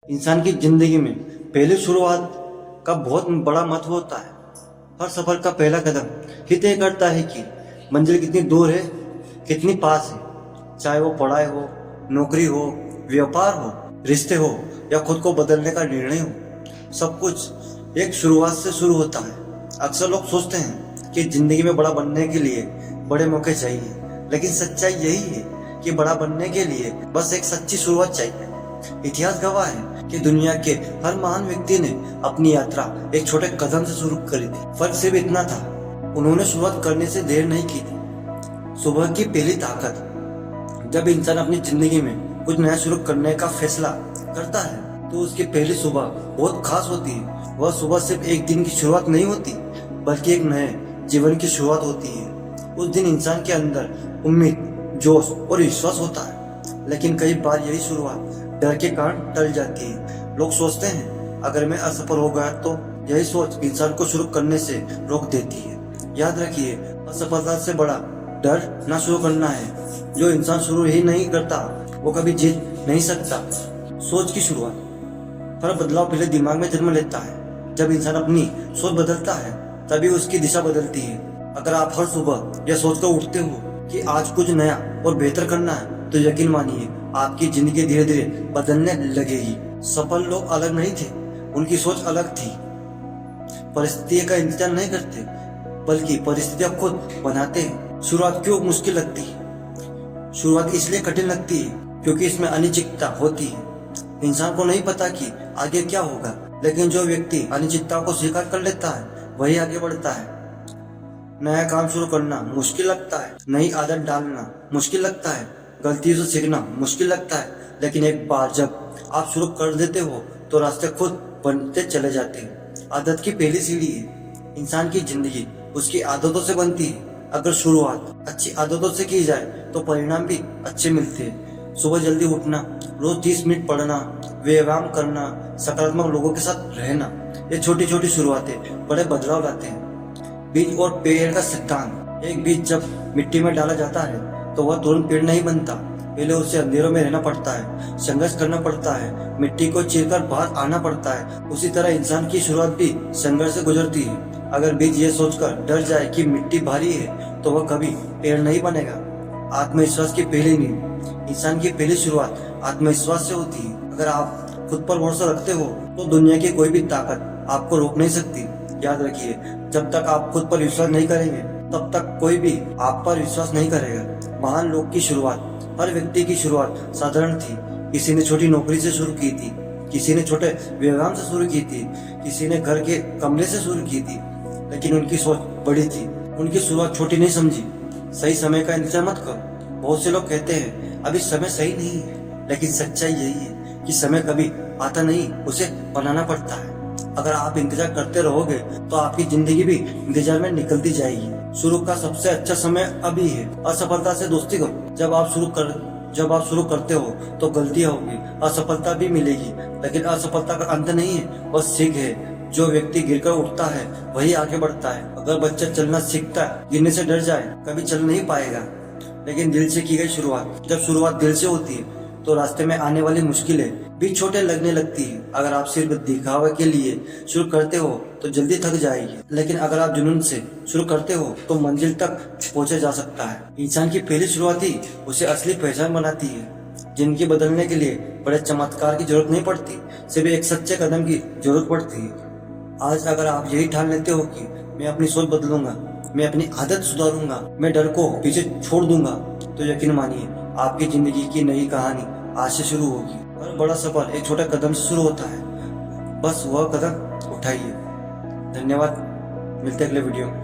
इंसान की जिंदगी में पहली शुरुआत का बहुत बड़ा महत्व होता है। हर सफर का पहला कदम ही तय करता है कि मंजिल कितनी दूर है, कितनी पास है। चाहे वो पढ़ाई हो, नौकरी हो, व्यापार हो, रिश्ते हो या खुद को बदलने का निर्णय हो, सब कुछ एक शुरुआत से शुरू होता है। अक्सर लोग सोचते हैं कि जिंदगी में बड़ा बनने के लिए बड़े मौके चाहिए, लेकिन सच्चाई यही है कि बड़ा बनने के लिए बस एक सच्ची शुरुआत चाहिए। इतिहास गवाह है कि दुनिया के हर महान व्यक्ति ने अपनी यात्रा एक छोटे कदम से शुरू करी थी। फर्क सिर्फ इतना था, उन्होंने शुरुआत करने से देर नहीं की थी। सुबह की पहली ताकत। जब इंसान अपनी जिंदगी में कुछ नया शुरू करने का फैसला करता है तो उसकी पहली सुबह बहुत खास होती है। वह सुबह सिर्फ एक दिन की शुरुआत नहीं होती, बल्कि एक नए जीवन की शुरुआत होती है। उस दिन इंसान के अंदर उम्मीद, जोश और विश्वास होता है, लेकिन कई बार यही शुरुआत डर के कारण टल जाती है। लोग सोचते हैं अगर मैं असफल हो गया तो यही सोच इंसान को शुरू करने से रोक देती है। याद रखिए, असफलता से बड़ा डर ना शुरू करना है। जो इंसान शुरू ही नहीं करता वो कभी जीत नहीं सकता। सोच की शुरुआत। हर बदलाव पहले दिमाग में जन्म लेता है। जब इंसान अपनी सोच बदलता है तभी उसकी दिशा बदलती है। अगर आप हर सुबह यह सोचकर उठते हो कि आज कुछ नया और बेहतर करना है तो यकीन मानिए आपकी जिंदगी धीरे धीरे बदलने लगेगी। सफल लोग अलग नहीं थे, उनकी सोच अलग थी। परिस्थिति का इंतजार नहीं करते, बल्कि परिस्थितियां खुद बनाते हैं। शुरुआत क्यों मुश्किल लगती है? शुरुआत इसलिए कठिन लगती है क्योंकि इसमें अनिश्चितता होती है। इंसान को नहीं पता कि आगे क्या होगा, लेकिन जो व्यक्ति अनिश्चितता को स्वीकार कर लेता है वही आगे बढ़ता है। नया काम शुरू करना मुश्किल लगता है, नई आदत डालना मुश्किल लगता है, गलतियों से सीखना मुश्किल लगता है, लेकिन एक बार जब आप शुरू कर देते हो तो रास्ते खुद बनते चले जाते हैं। आदत की पहली सीढ़ी है इंसान की जिंदगी, उसकी आदतों से बनती है। अगर शुरुआत अच्छी आदतों से की जाए तो परिणाम भी अच्छे मिलते हैं। सुबह जल्दी उठना, रोज 30 मिनट पढ़ना, व्यायाम करना, सकारात्मक लोगों के साथ रहना, ये छोटी छोटी शुरुआतें बड़े बदलाव लाते हैं। बीज और पेड़ का सिद्धांत। एक बीज जब मिट्टी में डाला जाता है तो वह तुरंत पेड़ नहीं बनता। पहले उसे अंधेरों में रहना पड़ता है, संघर्ष करना पड़ता है, मिट्टी को चीरकर बाहर आना पड़ता है। उसी तरह इंसान की शुरुआत भी संघर्ष से गुजरती है। अगर बीज ये सोचकर डर जाए कि मिट्टी भारी है तो वह कभी पेड़ नहीं बनेगा। आत्मविश्वास की पहली नींव। इंसान की पहली शुरुआत आत्मविश्वास से होती है। अगर आप खुद पर भरोसा रखते हो तो दुनिया की कोई भी ताकत आपको रोक नहीं सकती। याद रखिए, जब तक आप खुद पर विश्वास नहीं करेंगे तब तक कोई भी आप पर विश्वास नहीं करेगा। महान लोग की शुरुआत। हर व्यक्ति की शुरुआत साधारण थी। किसी ने छोटी नौकरी से शुरू की थी, किसी ने छोटे व्यायाम से शुरू की थी, किसी ने घर के कमरे से शुरू की थी, लेकिन उनकी सोच बड़ी थी। उनकी शुरुआत छोटी नहीं समझी। सही समय का इंतजार मत करो। बहुत से लोग कहते हैं अभी समय सही नहीं है, लेकिन सच्चाई यही है कि समय कभी आता नहीं, उसे बनाना पड़ता है। अगर आप इंतजार करते रहोगे तो आपकी जिंदगी भी इंतजार में निकलती जाएगी। शुरू का सबसे अच्छा समय अभी है। असफलता से दोस्ती करो। जब आप शुरू करते हो तो गलतियां होगी, असफलता भी मिलेगी, लेकिन असफलता का अंत नहीं है, बस सीख है। जो व्यक्ति गिरकर उठता है वही आगे बढ़ता है। अगर बच्चा चलना सीखता है, गिरने से डर जाए, कभी चल नहीं पाएगा। लेकिन दिल से की गई शुरुआत। जब शुरुआत दिल से होती है तो रास्ते में आने वाली मुश्किलें भी छोटे लगने लगती है। अगर आप सिर्फ दिखावे के लिए शुरू करते हो तो जल्दी थक जाएगी, लेकिन अगर आप जुनून से शुरू करते हो तो मंजिल तक पहुंचा जा सकता है। इंसान की पहली शुरुआत ही उसे असली पहचान बनाती है। जिंदगी बदलने के लिए बड़े चमत्कार की जरूरत नहीं पड़ती, सिर्फ एक सच्चे कदम की जरूरत पड़ती है। आज अगर आप यही ठान लेते हो कि मैं अपनी सोच बदलूंगा, मैं अपनी आदत सुधारूंगा, मैं डर को पीछे छोड़ दूंगा, तो यकीन मानिए आपकी जिंदगी की नई कहानी आज से शुरू होगी। हर बड़ा सफर एक छोटा कदम से शुरू होता है, बस वह कदम उठाइए। धन्यवाद, मिलते हैं अगले वीडियो में।